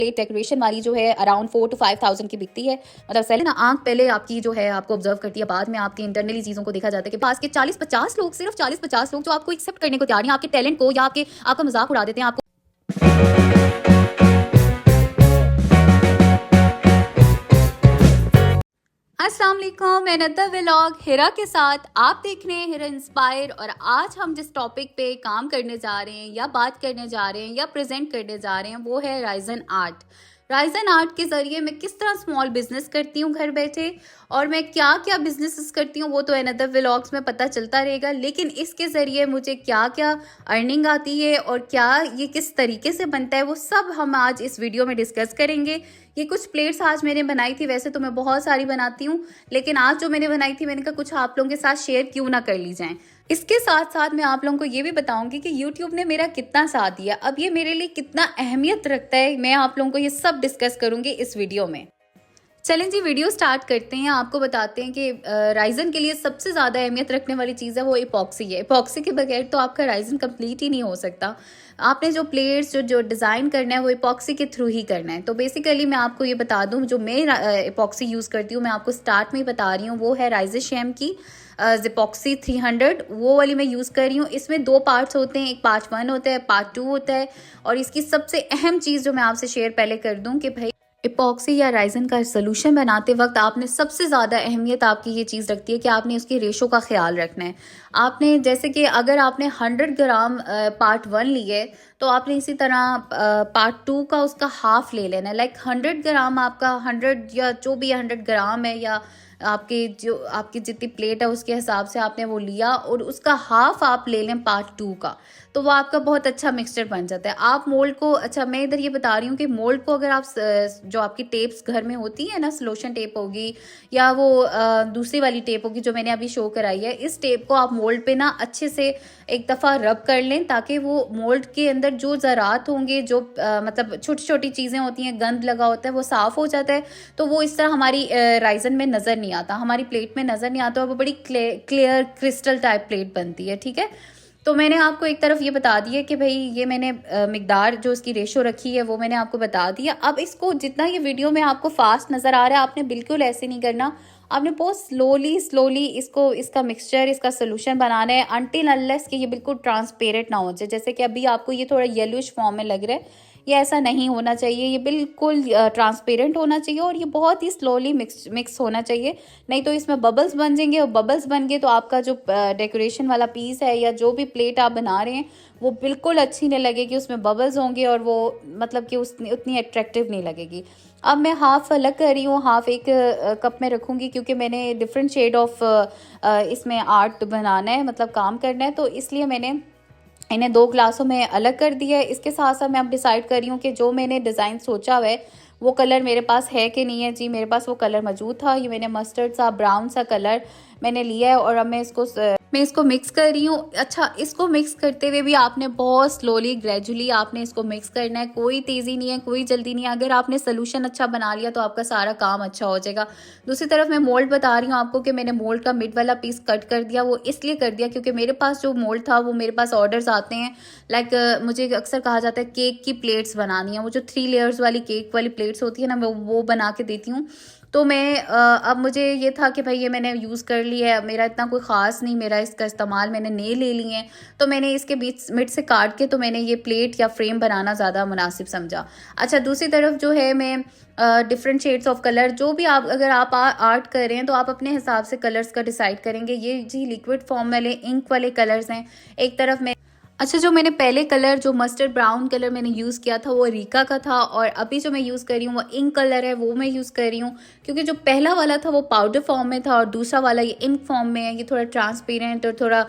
Plate decoration वाली जो है अराउंड 4 to 5,000 की बिकती है। मतलब पहले ना आंख पहले आपकी जो है आपको ऑब्जर्व करती है, बाद में आपकी इंटरनली चीज़ों को देखा जाता है कि पास के 40-50 लोग, सिर्फ 40-50 लोग जो आपको एक्सेप्ट करने को तैयार नहीं, आपके टैलेंट को या आपका मजाक उड़ा देते हैं। आपको अस्सलाम वालेकुम, मैं नद्दा व्लॉग हिरा के साथ आप देख रहे हैं हिरा इंस्पायर। और आज हम जिस टॉपिक पे काम करने जा रहे हैं या बात करने जा रहे हैं या प्रेजेंट करने जा रहे हैं वो है राइजन आर्ट। राइजन आर्ट के ज़रिए मैं किस तरह स्मॉल बिजनेस करती हूँ घर बैठे, और मैं क्या क्या बिजनेसेस करती हूँ वो तो अनदर व्लॉग्स में पता चलता रहेगा, लेकिन इसके ज़रिए मुझे क्या क्या अर्निंग आती है और क्या ये किस तरीके से बनता है वो सब हम आज इस वीडियो में डिस्कस करेंगे। ये कुछ प्लेट्स आज मैंने बनाई थी, वैसे तो मैं बहुत सारी बनाती हूँ, लेकिन आज जो मैंने बनाई थी मैंने कहा कुछ आप लोगों के साथ शेयर क्यों ना कर ली जाए। इसके साथ साथ मैं आप लोगों को ये भी बताऊंगी कि YouTube ने मेरा कितना साथ दिया, अब ये मेरे लिए कितना अहमियत रखता है, मैं आप लोगों को ये सब डिस्कस करूंगी इस वीडियो में। चलें जी, वीडियो स्टार्ट करते हैं। आपको बताते हैं कि राइजन के लिए सबसे ज़्यादा अहमियत रखने वाली चीज़ है वो इपॉक्सी है। इपॉक्सी के बगैर तो आपका राइजन कंप्लीट ही नहीं हो सकता। आपने जो प्लेट्स जो डिज़ाइन करना है वो इपॉक्सी के थ्रू ही करना है। तो बेसिकली मैं आपको ये बता दूं, जो मैं इपॉक्सी यूज़ करती हूँ, मैं आपको स्टार्ट में ही बता रही हूँ, वो है राइजोशेम की जिपॉक्सी 300, वो वाली मैं यूज़ कर रही हूँ। इसमें 2 पार्ट्स होते हैं, एक पार्ट 1 होता है, पार्ट 2 होता है। और इसकी सबसे अहम चीज़ जो मैं आपसे शेयर पहले कर दूँ कि भाई इपॉक्सी या राइजन का सोल्यूशन बनाते वक्त आपने सबसे ज़्यादा अहमियत आपकी ये चीज़ रखती है कि आपने उसकी रेशो का ख्याल रखना है। आपने जैसे कि अगर आपने 100 ग्राम पार्ट 1 लिए तो आपने इसी तरह पार्ट 2 का उसका हाफ ले लेना है। लाइक 100 ग्राम आपका 100 या जो भी 100 ग्राम है या आपकी जितनी प्लेट है उसके हिसाब से आपने वो लिया, और उसका हाफ आप ले लें पार्ट 2 का, तो वो आपका बहुत अच्छा मिक्सचर बन जाता है। आप मोल्ड को, अच्छा मैं इधर ये बता रही हूँ कि मोल्ड को अगर आप जो आपकी टेप्स घर में होती है ना, सोल्यूशन टेप होगी या वो दूसरी वाली टेप होगी जो मैंने अभी शो कराई है, इस टेप को आप मोल्ड पे ना अच्छे से एक दफ़ा रब कर लें ताकि वो मोल्ड के अंदर जो ज़रात होंगे, जो मतलब छोटी छोटी चीज़ें होती हैं, गंद लगा होता है, वो साफ़ हो जाता है। तो वो इस तरह हमारी राइजन में नज़र नहीं आता, हमारी प्लेट में नज़र नहीं आता, और वो बड़ी क्लियर क्रिस्टल टाइप प्लेट बनती है। ठीक है, तो मैंने आपको एक तरफ ये बता दिया कि भाई ये मैंने मिकदार जो इसकी रेशो रखी है वो मैंने आपको बता दिया। अब इसको जितना ये वीडियो में आपको फास्ट नज़र आ रहा है, आपने बिल्कुल ऐसे नहीं करना, आपने बहुत स्लोली इसको, इसका मिक्सचर, इसका सोल्यूशन बनाना है अनटिल अनलेस कि ये बिल्कुल ट्रांसपेरेंट ना हो जाए। जैसे कि अभी आपको ये थोड़ा येलोइश फॉर्म में लग रहा है, ये ऐसा नहीं होना चाहिए, ये बिल्कुल ट्रांसपेरेंट होना चाहिए और ये बहुत ही स्लोली मिक्स होना चाहिए, नहीं तो इसमें बबल्स बन जाएंगे, और बबल्स बन गए तो आपका जो डेकोरेशन वाला पीस है या जो भी प्लेट आप बना रहे हैं वो बिल्कुल अच्छी नहीं लगेगी, उसमें बबल्स होंगे और वो मतलब कि उतनी अट्रैक्टिव नहीं लगेगी। अब मैं हाफ अलग कर रही हूँ, हाफ एक कप में रखूँगी क्योंकि मैंने डिफरेंट शेड ऑफ इसमें आर्ट बनाना है, मतलब काम करना है, तो इसलिए मैंने इन्हें 2 ग्लासों में अलग कर दिया है। इसके साथ साथ मैं अब डिसाइड कर रही हूँ कि जो मैंने डिज़ाइन सोचा हुआ है वो कलर मेरे पास है कि नहीं है। जी मेरे पास वो कलर मौजूद था, ये मैंने मस्टर्ड सा ब्राउन सा कलर मैंने लिया है, और अब मैं इसको मिक्स कर रही हूँ। अच्छा, इसको मिक्स करते हुए भी आपने बहुत स्लोली ग्रेजुअली आपने इसको मिक्स करना है, कोई तेज़ी नहीं है, कोई जल्दी नहीं है। अगर आपने सोल्यूशन अच्छा बना लिया तो आपका सारा काम अच्छा हो जाएगा। दूसरी तरफ मैं मोल्ड बता रही हूँ आपको कि मैंने मोल्ड का मिड वाला पीस कट कर दिया, वो इसलिए कर दिया क्योंकि मेरे पास जो मोल्ड था वो मेरे पास ऑर्डर्स आते हैं। लाइक मुझे अक्सर कहा जाता है केक की प्लेट्स बनानी है, वो जो 3 लेयर्स वाली केक वाली प्लेट्स होती है ना, मैं वो बना के देती हूँ। तो मैं अब मुझे ये था कि भाई ये मैंने यूज़ कर लिया है, मेरा इतना कोई ख़ास नहीं, मेरा इसका इस्तेमाल मैंने नहीं ले लिए हैं, तो मैंने इसके बीच मिड से काट के तो मैंने ये प्लेट या फ्रेम बनाना ज़्यादा मुनासिब समझा। अच्छा, दूसरी तरफ जो है मैं डिफरेंट शेड्स ऑफ कलर, जो भी आप अगर आप आर्ट कर रहे हैं तो आप अपने हिसाब से कलर्स का डिसाइड करेंगे। ये जी लिक्विड फॉर्म वाले इंक वाले कलर्स हैं। एक तरफ में अच्छा, जो मैंने पहले कलर जो मस्टर्ड ब्राउन कलर मैंने यूज़ किया था वो रीका का था, और अभी जो मैं यूज़ कर रही हूँ वो इंक कलर है, वो मैं यूज़ कर रही हूँ क्योंकि जो पहला वाला था वो पाउडर फॉर्म में था और दूसरा वाला ये इंक फॉर्म में है। ये थोड़ा ट्रांसपेरेंट और थोड़ा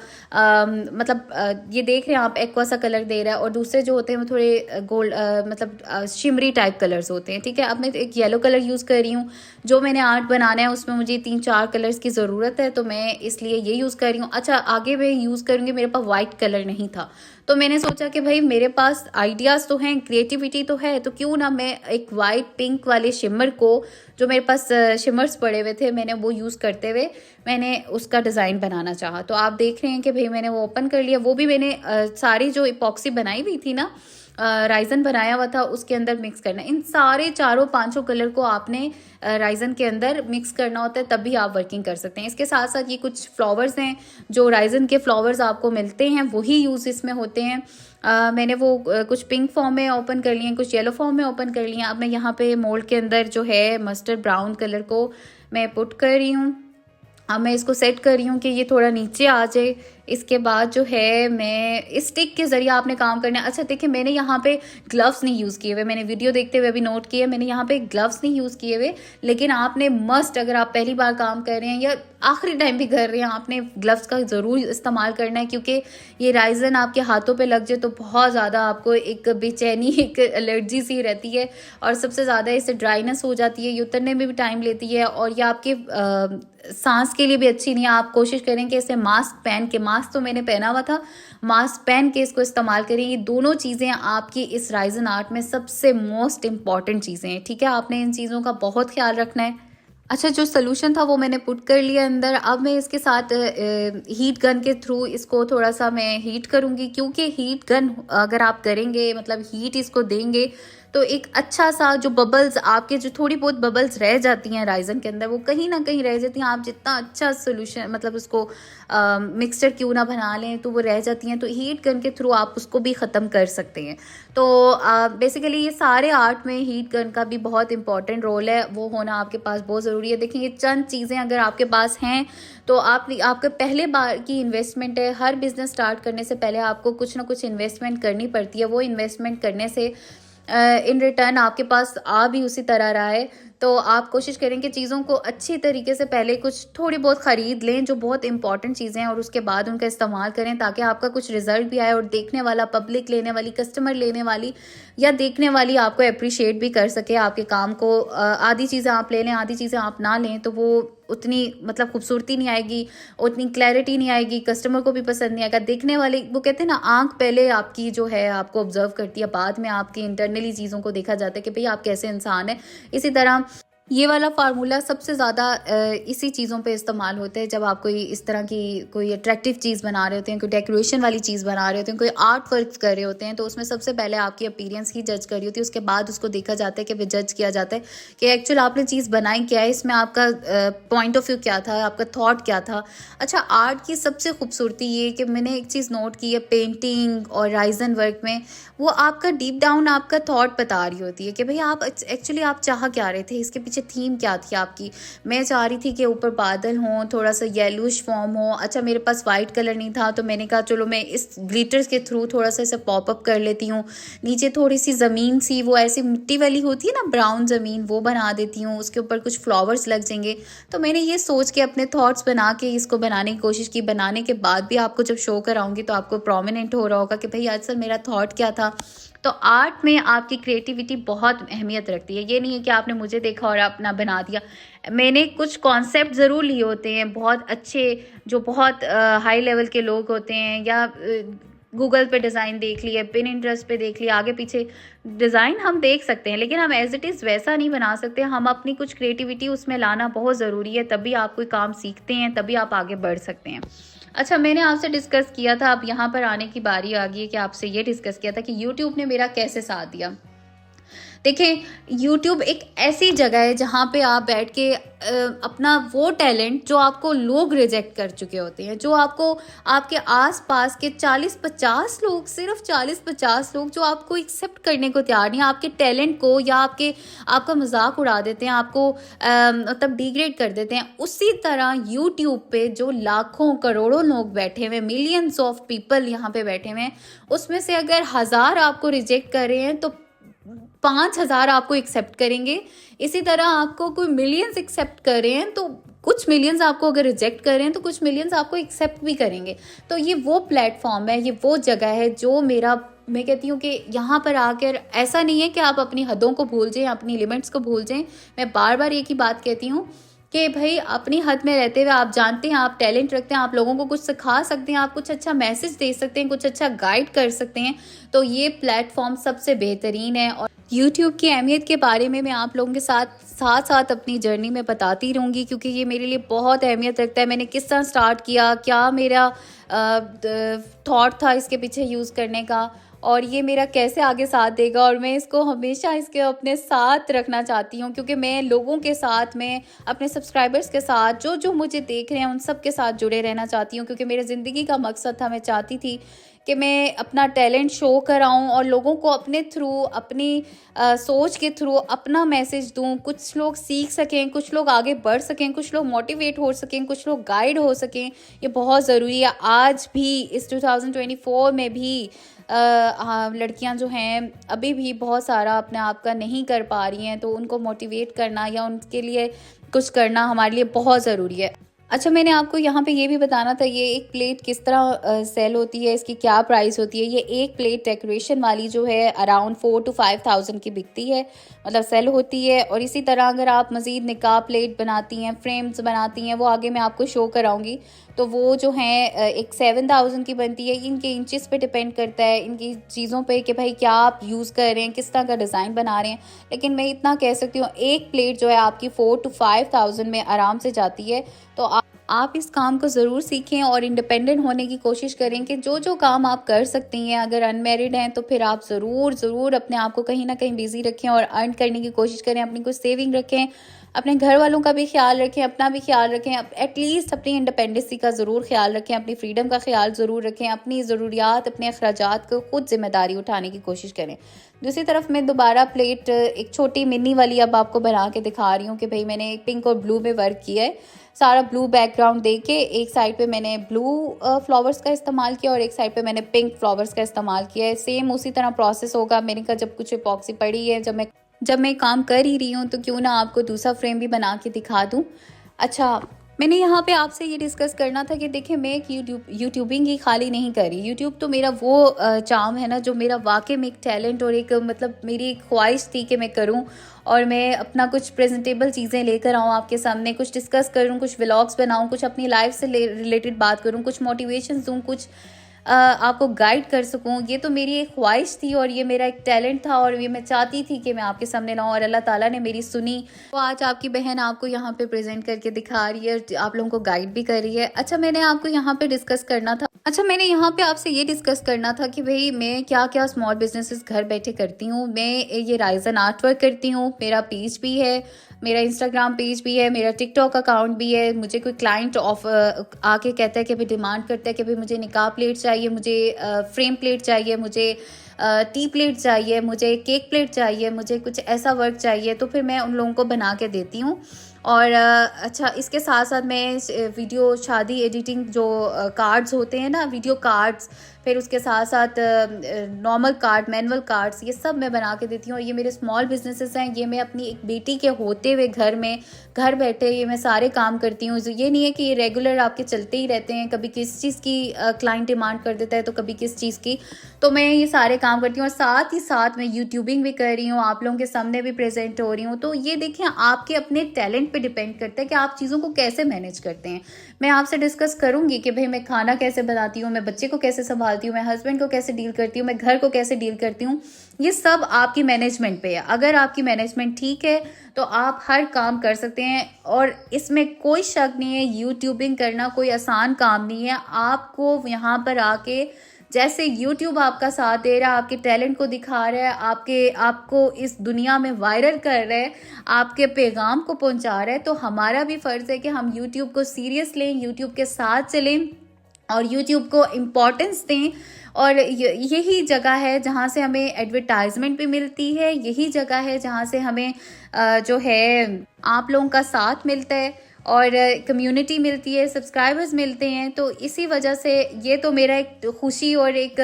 मतलब ये देख रहे हैं आप एक्वा सा कलर दे रहा है, और दूसरे जो होते हैं वो थोड़े गोल्ड मतलब शिमरी टाइप कलर्स होते हैं। ठीक है, अब मैं एक येलो कलर यूज़ कर रही हूँ। जो मैंने आर्ट बनाना है उसमें मुझे 3-4 कलर्स की ज़रूरत है, तो मैं इसलिए ये यूज़ कर रही हूँ। अच्छा, आगे मैं यूज़ करूँगी, मेरे पास वाइट कलर नहीं था, तो मैंने सोचा कि भाई मेरे पास आइडियाज़ तो हैं, क्रिएटिविटी तो है, तो क्यों ना मैं एक वाइट पिंक वाले शिमर को, जो मेरे पास शिमर्स पड़े हुए थे, मैंने वो यूज़ करते हुए मैंने उसका डिज़ाइन बनाना चाहा। तो आप देख रहे हैं कि भाई मैंने वो ओपन कर लिया। वो भी मैंने सारी जो इपॉक्सी बनाई हुई थी ना, राइजन बनाया हुआ था उसके अंदर मिक्स करना है। इन सारे चारों पांचों कलर को आपने राइजन के अंदर मिक्स करना होता है, तभी आप वर्किंग कर सकते हैं। इसके साथ साथ ये कुछ फ्लावर्स हैं, जो राइजन के फ्लावर्स आपको मिलते हैं वही यूज़ इसमें होते हैं। मैंने वो कुछ पिंक फॉर्म में ओपन कर लिए, कुछ येलो फॉर्म में ओपन कर लिए। अब मैं यहाँ पे मोल्ड के अंदर जो है मस्टर्ड ब्राउन कलर को मैं पुट कर रही हूँ। अब मैं इसको सेट कर रही हूँ कि ये थोड़ा नीचे आ जाए। इसके बाद जो है मैं इस स्टिक के ज़रिए आपने काम करना है। अच्छा देखिए, मैंने यहाँ पे ग्लव्स नहीं यूज़ किए हुए, मैंने वीडियो देखते हुए अभी नोट किया, मैंने यहाँ पे ग्लव्स नहीं यूज़ किए हुए। लेकिन आपने मस्ट, अगर आप पहली बार काम कर रहे हैं या आखिरी टाइम भी कर रहे हैं, आपने ग्लव्स का ज़रूर इस्तेमाल करना है, क्योंकि ये राइजन आपके हाथों पे लग जाए तो बहुत ज़्यादा आपको एक बेचैनी, एक एलर्जी सी रहती है, और सबसे ज़्यादा इससे ड्राइनेस हो जाती है, ये उतरने में भी टाइम लेती है, और ये आपके सांस के लिए भी अच्छी नहीं है। आप कोशिश करें कि इसे मास्क पहन के, मास्क तो मैंने पहना हुआ था, मास्क पहन के इसको इस्तेमाल करें। ये दोनों चीज़ें आपकी इस राइजन आर्ट में सबसे मोस्ट इम्पॉर्टेंट चीज़ें हैं, ठीक है। आपने इन चीज़ों का बहुत ख्याल रखना है। अच्छा, जो सोल्यूशन था वो मैंने पुट कर लिया अंदर। अब मैं इसके साथ हीट गन के थ्रू इसको थोड़ा सा मैं हीट करूँगी, क्योंकि हीट गन अगर आप करेंगे, मतलब हीट इसको देंगे, तो एक अच्छा सा जो बबल्स, आपके जो थोड़ी बहुत बबल्स रह जाती हैं राइजन के अंदर, वो कहीं ना कहीं रह जाती हैं। आप जितना अच्छा सोल्यूशन, मतलब उसको मिक्सचर क्यों ना बना लें, तो वो रह जाती हैं। तो हीट गन के थ्रू आप उसको भी ख़त्म कर सकते हैं। तो बेसिकली ये सारे आर्ट में हीट गन का भी बहुत इंपॉर्टेंट रोल है, वो होना आपके पास बहुत ज़रूरी है। देखिए, ये चंद चीज़ें अगर आपके पास हैं तो आपके पहले बार की इन्वेस्टमेंट है। हर बिजनेस स्टार्ट करने से पहले आपको कुछ ना कुछ इन्वेस्टमेंट करनी पड़ती है। वो इन्वेस्टमेंट करने से इन रिटर्न आपके पास आ भी उसी तरह रहा है। तो आप कोशिश करें कि चीज़ों को अच्छी तरीके से पहले कुछ थोड़ी बहुत ख़रीद लें, जो बहुत इंपॉर्टेंट चीज़ें हैं, और उसके बाद उनका इस्तेमाल करें, ताकि आपका कुछ रिजल्ट भी आए और देखने वाला, पब्लिक लेने वाली, कस्टमर लेने वाली या देखने वाली आपको अप्रिशिएट भी कर सके आपके काम को। आधी चीज़ें आप ले लें, आधी चीज़ें आप ना लें, तो वो उतनी, मतलब खूबसूरती नहीं आएगी, उतनी क्लैरिटी नहीं आएगी, कस्टमर को भी पसंद नहीं आएगा। देखने वाले, वो कहते हैं ना, आंख पहले आपकी जो है आपको ऑब्जर्व करती है, बाद में आपकी इंटरनली चीज़ों को देखा जाता है कि भाई आप कैसे इंसान है। इसी तरह ये वाला फार्मूला सबसे ज़्यादा इसी चीज़ों पे इस्तेमाल होता है, जब आप कोई इस तरह की कोई अट्रैक्टिव चीज़ बना रहे होते हैं, कोई डेकोरेशन वाली चीज़ बना रहे होते हैं, कोई आर्ट वर्क कर रहे होते हैं, तो उसमें सबसे पहले आपकी अपीयरेंस ही जज करी होती है। उसके बाद उसको देखा जाता है कि वे जज किया जाता है कि एक्चुअल आपने चीज़ बनाई क्या है, इसमें आपका पॉइंट ऑफ व्यू क्या था, आपका थॉट क्या था। अच्छा, आर्ट की सबसे खूबसूरती ये कि मैंने एक चीज़ नोट की है पेंटिंग और राइजन वर्क में, वो आपका डीप डाउन आपका थॉट बता रही होती है कि भाई आप एक्चुअली आप चाह क्या रहे थे, इसके पीछे थीम क्या थी आपकी। मैं चाह रही थी कि ऊपर बादल हों, थोड़ा सा येलोइश फॉर्म हो। अच्छा, मेरे पास वाइट कलर नहीं था, तो मैंने कहा चलो मैं इस ग्लिटर्स के थ्रू थोड़ा सा इसे पॉपअप कर लेती हूँ। नीचे थोड़ी सी ज़मीन सी, वो ऐसी मिट्टी वाली होती है ना, ब्राउन ज़मीन, वो बना देती हूँ, उसके ऊपर कुछ फ्लावर्स लग जाएंगे। तो मैंने ये सोच के अपने थॉट्स बना के इसको बनाने की कोशिश की। बनाने के बाद भी आपको जब शो कराऊंगी तो आपको प्रोमिनेंट हो रहा होगा कि भाई आज सर मेरा थॉट क्या था। तो आर्ट में आपकी क्रिएटिविटी बहुत अहमियत रखती है। ये नहीं है कि आपने मुझे देखा और अपना बना दिया। मैंने कुछ कॉन्सेप्ट ज़रूर लिए होते हैं बहुत अच्छे, जो बहुत हाई लेवल के लोग होते हैं, या गूगल पे डिज़ाइन देख लिया, पिनिंटरेस्ट पे देख लिया, आगे पीछे डिज़ाइन हम देख सकते हैं, लेकिन हम एज इट इज़ वैसा नहीं बना सकते। हम अपनी कुछ क्रिएटिविटी उसमें लाना बहुत ज़रूरी है, तभी आप कोई काम सीखते हैं, तभी आप आगे बढ़ सकते हैं। अच्छा, मैंने आपसे डिस्कस किया था, अब यहाँ पर आने की बारी आ गई है कि आपसे ये डिस्कस किया था कि यूट्यूब ने मेरा कैसे साथ दिया। देखिए, यूट्यूब एक ऐसी जगह है जहाँ पे आप बैठ के अपना वो टैलेंट जो आपको लोग रिजेक्ट कर चुके होते हैं, जो आपको आपके आसपास के 40-50 लोग, सिर्फ 40-50 लोग जो आपको एक्सेप्ट करने को तैयार नहीं, आपके टैलेंट को, या आपका मजाक उड़ा देते हैं, आपको मतलब डिग्रेड कर देते हैं। उसी तरह यूट्यूब पे जो लाखों करोड़ों लोग बैठे हुए, मिलियंस ऑफ पीपल यहाँ पे बैठे हुए हैं, उसमें से अगर 1000 आपको रिजेक्ट कर रहे हैं तो 5000 आपको एक्सेप्ट करेंगे। इसी तरह आपको कोई मिलियंस एक्सेप्ट कर रहे हैं तो कुछ मिलियंस आपको अगर रिजेक्ट कर रहे हैं तो कुछ मिलियंस आपको एक्सेप्ट भी करेंगे। तो ये वो प्लेटफॉर्म है, ये वो जगह है जो मैं कहती हूँ कि यहाँ पर आकर ऐसा नहीं है कि आप अपनी हदों को भूल जाएं, अपनी लिमिट्स को भूल जाएं। मैं बार बार एक ही बात कहती हूँ कि भाई अपनी हद में रहते हुए आप जानते हैं आप टैलेंट रखते हैं, आप लोगों को कुछ सिखा सकते हैं, आप कुछ अच्छा मैसेज दे सकते हैं, कुछ अच्छा गाइड कर सकते हैं, तो ये प्लेटफॉर्म सबसे बेहतरीन है। और यूट्यूब की अहमियत के बारे में मैं आप लोगों के साथ अपनी जर्नी में बताती रहूँगी, क्योंकि ये मेरे लिए बहुत अहमियत रखता है। मैंने किस तरह स्टार्ट किया, क्या मेरा थॉट था इसके पीछे यूज़ करने का, और ये मेरा कैसे आगे साथ देगा, और मैं इसको हमेशा इसके अपने साथ रखना चाहती हूँ, क्योंकि मैं लोगों के साथ में अपने सब्सक्राइबर्स के साथ जो जो मुझे देख रहे हैं उन सब के साथ जुड़े रहना चाहती हूँ, क्योंकि मेरे ज़िंदगी का मकसद था, मैं चाहती थी कि मैं अपना टैलेंट शो कराऊं और लोगों को अपने थ्रू, अपनी सोच के थ्रू अपना मैसेज दूं। कुछ लोग सीख सकें, कुछ लोग आगे बढ़ सकें, कुछ लोग मोटिवेट हो सकें, कुछ लोग गाइड हो सकें। ये बहुत ज़रूरी है आज भी, इस 2024 में भी। लड़कियां जो हैं अभी भी बहुत सारा अपने आप का नहीं कर पा रही हैं, तो उनको मोटिवेट करना या उनके लिए कुछ करना हमारे लिए बहुत ज़रूरी है। अच्छा, मैंने आपको यहाँ पे ये भी बताना था, ये एक प्लेट किस तरह सेल होती है, इसकी क्या प्राइस होती है। ये एक प्लेट डेकोरेशन वाली जो है अराउंड 4 to 5,000 की बिकती है, मतलब सेल होती है। और इसी तरह अगर आप मज़ीद निकाह प्लेट बनाती हैं, फ्रेम्स बनाती हैं, वो आगे मैं आपको शो कराऊंगी, तो वो जो है एक 7,000 की बनती है। इनके इंचेस पे डिपेंड करता है, इनकी चीज़ों पे कि भाई क्या आप यूज़ कर रहे हैं, किस तरह का डिज़ाइन बना रहे हैं। लेकिन मैं इतना कह सकती हूँ, एक प्लेट जो है आपकी 4 to 5,000 में आराम से जाती है। तो आप इस काम को ज़रूर सीखें और इंडिपेंडेंट होने की कोशिश करें कि जो जो काम आप कर सकती हैं। अगर अनमैरिड हैं तो फिर आप ज़रूर अपने आप को कहीं ना कहीं बिजी रखें और अर्न करने की कोशिश करें, अपनी कुछ सेविंग रखें, अपने घर वालों का भी ख्याल रखें, अपना भी ख्याल रखें, एटलीस्ट अपनी इंडिपेंडेंसी का ज़रूर ख्याल रखें, अपनी फ्रीडम का ख्याल ज़रूर रखें, अपनी ज़रूरियात, अपने अखराजात को खुद जिम्मेदारी उठाने की कोशिश करें। दूसरी तरफ मैं दोबारा प्लेट एक छोटी मिनी वाली अब आपको बना के दिखा रही हूँ कि भाई मैंने पिंक और ब्लू में वर्क किया है। सारा ब्लू बैकग्राउंड दे के एक साइड पे मैंने ब्लू फ्लावर्स का इस्तेमाल किया और एक साइड पे मैंने पिंक फ्लावर्स का इस्तेमाल किया है। सेम उसी तरह प्रोसेस होगा। मैंने कहा जब कुछ इपॉक्सी पड़ी है, जब मैं काम कर ही रही हूँ, तो क्यों ना आपको दूसरा फ्रेम भी बना के दिखा दूँ। अच्छा, मैंने यहाँ पे आपसे ये डिस्कस करना था कि देखिए, मैं एक यूट्यूबिंग ही खाली नहीं कर रही। यूट्यूब तो मेरा वो चार्म है ना, जो मेरा वाकई में एक टैलेंट और एक मतलब मेरी एक ख्वाहिश थी कि मैं करूँ और मैं अपना कुछ प्रेजेंटेबल चीज़ें लेकर आऊँ आपके सामने, कुछ डिस्कस करूँ, कुछ व्लॉग्स बनाऊँ, कुछ अपनी लाइफ से रिलेटेड बात करूँ, कुछ मोटिवेशन दूँ, कुछ आपको गाइड कर सकूं। ये तो मेरी एक ख्वाहिश थी और ये मेरा एक टैलेंट था और ये मैं चाहती थी कि मैं आपके सामने लाऊं, और अल्लाह ताला ने मेरी सुनी। तो आज आपकी बहन आपको यहाँ पे प्रेजेंट करके दिखा रही है, आप लोगों को गाइड भी कर रही है। अच्छा, मैंने आपको यहाँ पे डिस्कस करना था मैंने यहाँ पे आपसे ये डिस्कस करना था कि भाई मैं क्या क्या स्मॉल बिजनेसेस घर बैठे करती हूँ। मैं ये राइजन आर्ट वर्क करती हूँ, मेरा पेज भी है, मेरा इंस्टाग्राम पेज भी है, मेरा टिकटॉक अकाउंट भी है। मुझे कोई क्लाइंट आके कहता है कि भाई डिमांड करता है कि भाई मुझे निकाह प्लेट चाहिए, मुझे फ्रेम प्लेट चाहिए, मुझे टी प्लेट चाहिए, मुझे केक प्लेट चाहिए, मुझे कुछ ऐसा वर्क चाहिए, तो फिर मैं उन लोगों को बना के देती हूँ। और अच्छा, इसके साथ साथ मैं वीडियो शादी एडिटिंग जो कार्ड्स होते हैं ना, वीडियो कार्ड्स, फिर उसके साथ साथ नॉर्मल कार्ड, मैनुअल कार्ड्स, ये सब मैं बना के देती हूँ। और ये मेरे स्मॉल बिजनेसेस हैं। ये मैं अपनी एक बेटी के होते हुए घर बैठे ये मैं सारे काम करती हूँ। ये नहीं है कि ये रेगुलर आपके चलते ही रहते हैं, कभी किस चीज़ की क्लाइंट डिमांड कर देता है तो कभी किस चीज़ की। तो मैं ये सारे काम करती हूँ और साथ ही साथ मैं यूट्यूबिंग भी कर रही हूँ, आप लोगों के सामने भी प्रेजेंट हो रही हूँ। तो ये देखिए, आपके अपने टैलेंट पे डिपेंड करता है कि आप चीज़ों को कैसे मैनेज करते हैं। मैं आपसे डिस्कस करूंगी कि भाई मैं खाना कैसे बनाती हूँ, मैं बच्चे को कैसे संभालती हूँ, मैं हस्बैंड को कैसे डील करती हूँ, मैं घर को कैसे डील करती हूँ। ये सब आपकी मैनेजमेंट पे है। अगर आपकी मैनेजमेंट ठीक है तो आप हर काम कर सकते हैं और इसमें कोई शक नहीं है, यूट्यूबिंग करना कोई आसान काम नहीं है। आपको यहाँ पर आके जैसे YouTube आपका साथ दे रहा है, आपके टैलेंट को दिखा रहा है, आपको इस दुनिया में वायरल कर रहा है, आपके पैगाम को पहुंचा रहा है, तो हमारा भी फ़र्ज़ है कि हम YouTube को सीरियस लें, YouTube के साथ चलें और YouTube को इम्पोर्टेंस दें। और यही जगह है जहाँ से हमें एडवर्टाइजमेंट भी मिलती है, यही जगह है जहाँ से हमें जो है आप लोगों का साथ मिलता है और कम्युनिटी मिलती है, सब्सक्राइबर्स मिलते हैं। तो इसी वजह से ये तो मेरा एक खुशी और एक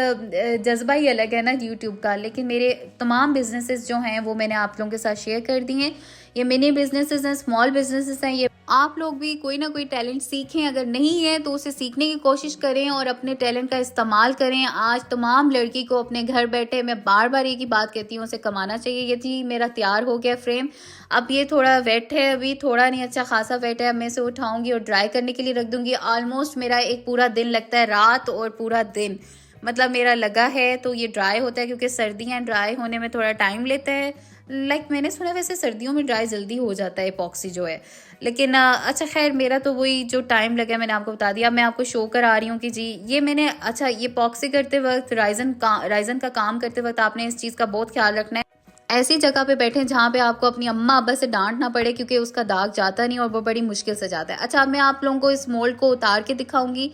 जज्बा ही अलग है ना यूट्यूब का। लेकिन मेरे तमाम बिजनेसेस जो हैं वो मैंने आप लोगों के साथ शेयर कर दी हैं। ये मिनी बिजनेसेस हैं, स्मॉल बिजनेसेस हैं। ये आप लोग भी कोई ना कोई टैलेंट सीखें, अगर नहीं है तो उसे सीखने की कोशिश करें और अपने टैलेंट का इस्तेमाल करें। आज तमाम लड़की को अपने घर बैठे, मैं बार बार एक ही बात कहती हूँ, उसे कमाना चाहिए। ये जी मेरा तैयार हो गया फ्रेम, अब ये थोड़ा वेट है, अभी थोड़ा नहीं, अच्छा खासा वेट है। अब मैं इसे उठाऊंगी और ड्राई करने के लिए रख दूंगी। ऑलमोस्ट मेरा एक पूरा दिन लगता है, रात और पूरा दिन मतलब मेरा लगा है। तो ये ड्राई होता है क्योंकि सर्दियाँ ड्राई होने में थोड़ा टाइम लेता है। मैंने सुना है वैसे सर्दियों में ड्राई जल्दी हो जाता है एपॉक्सी जो है, लेकिन अच्छा खैर मेरा तो वही जो टाइम लगा मैंने आपको बता दिया। अब मैं आपको शो करा रही हूँ कि जी ये मैंने, अच्छा ये एपॉक्सी करते वक्त राइजन का काम करते वक्त आपने इस चीज़ का बहुत ख्याल रखना है। ऐसी जगह पे बैठे जहाँ पे आपको अपनी अम्मा अब्बा से डांट ना पड़े, क्योंकि उसका दाग जाता नहीं और वो बड़ी मुश्किल से जाता है। अच्छा अब मैं आप लोगों को इस मोल्ड को उतार के दिखाऊंगी।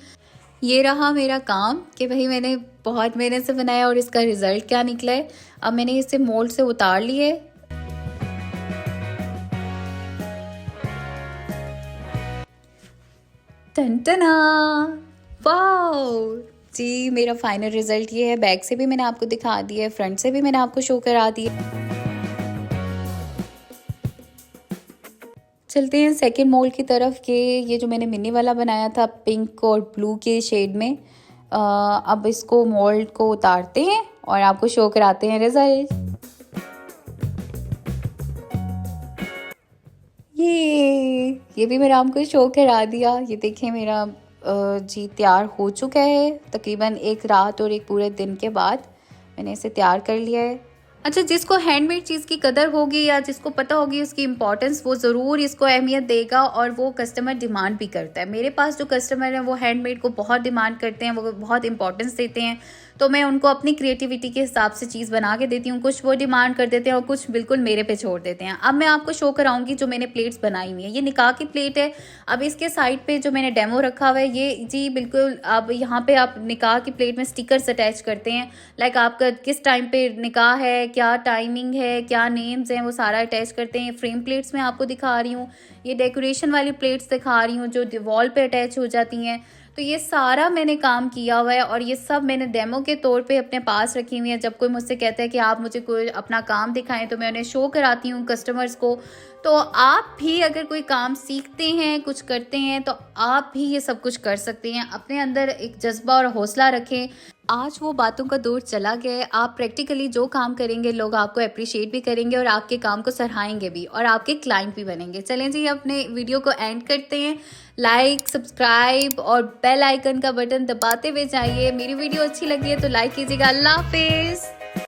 ये रहा मेरा काम कि भाई मैंने बहुत मेहनत से बनाया और इसका रिजल्ट क्या निकला है। अब मैंने इसे मोल्ड से उतार लिए। टनटना, वाओ जी, मेरा फाइनल रिजल्ट ये है। बैक से भी मैंने आपको दिखा दिया है, फ्रंट से भी मैंने आपको शो करा दिया। चलते हैं सेकेंड मोल्ड की तरफ के ये जो मैंने मिनी वाला बनाया था पिंक और ब्लू के शेड में। अब इसको मोल्ड को उतारते हैं और आपको शो कराते हैं रिजल्ट। ये भी मैंने आपको शो करा दिया। ये देखें मेरा जी तैयार हो चुका है। तकरीबन एक रात और एक पूरे दिन के बाद मैंने इसे तैयार कर लिया है। अच्छा जिसको हैंडमेड चीज़ की कदर होगी या जिसको पता होगी उसकी इम्पोर्टेंस, वो ज़रूर इसको अहमियत देगा और वो कस्टमर डिमांड भी करता है। मेरे पास जो कस्टमर हैं वो हैंडमेड को बहुत डिमांड करते हैं, वो बहुत इंपॉर्टेंस देते हैं। तो मैं उनको अपनी क्रिएटिविटी के हिसाब से चीज़ बना के देती हूँ। कुछ वो डिमांड कर देते हैं और कुछ बिल्कुल मेरे पे छोड़ देते हैं। अब मैं आपको शो कराऊंगी जो मैंने प्लेट्स बनाई हुई है। ये निकाह की प्लेट है। अब इसके साइड पे जो मैंने डेमो रखा हुआ है ये जी बिल्कुल, अब यहाँ पे आप निकाह की प्लेट में स्टिकर्स अटैच करते हैं। आपका किस टाइम पे निकाह है, क्या टाइमिंग है, क्या नेम्स हैं, वो सारा अटैच करते हैं। फ्रेम प्लेट्स मैं आपको दिखा रही हूँ, ये डेकोरेशन वाली प्लेट्स दिखा रही हूँ जो वॉल पे अटैच हो जाती हैं। तो ये सारा मैंने काम किया हुआ है और ये सब मैंने डेमो के तौर पे अपने पास रखी हुई है। जब कोई मुझसे कहता है कि आप मुझे कोई अपना काम दिखाएं तो मैं उन्हें शो कराती हूँ कस्टमर्स को। तो आप भी अगर कोई काम सीखते हैं, कुछ करते हैं, तो आप भी ये सब कुछ कर सकते हैं। अपने अंदर एक जज्बा और हौसला रखें। आज वो बातों का दौर चला गया है। आप प्रैक्टिकली जो काम करेंगे लोग आपको अप्रिशिएट भी करेंगे और आपके काम को सराहेंगे भी और आपके क्लाइंट भी बनेंगे। चलें जी अपने वीडियो को एंड करते हैं। लाइक, सब्सक्राइब और बेल आइकन का बटन दबाते हुए जाइए। मेरी वीडियो अच्छी लगी है तो लाइक कीजिएगा। अल्लाह हाफिज़।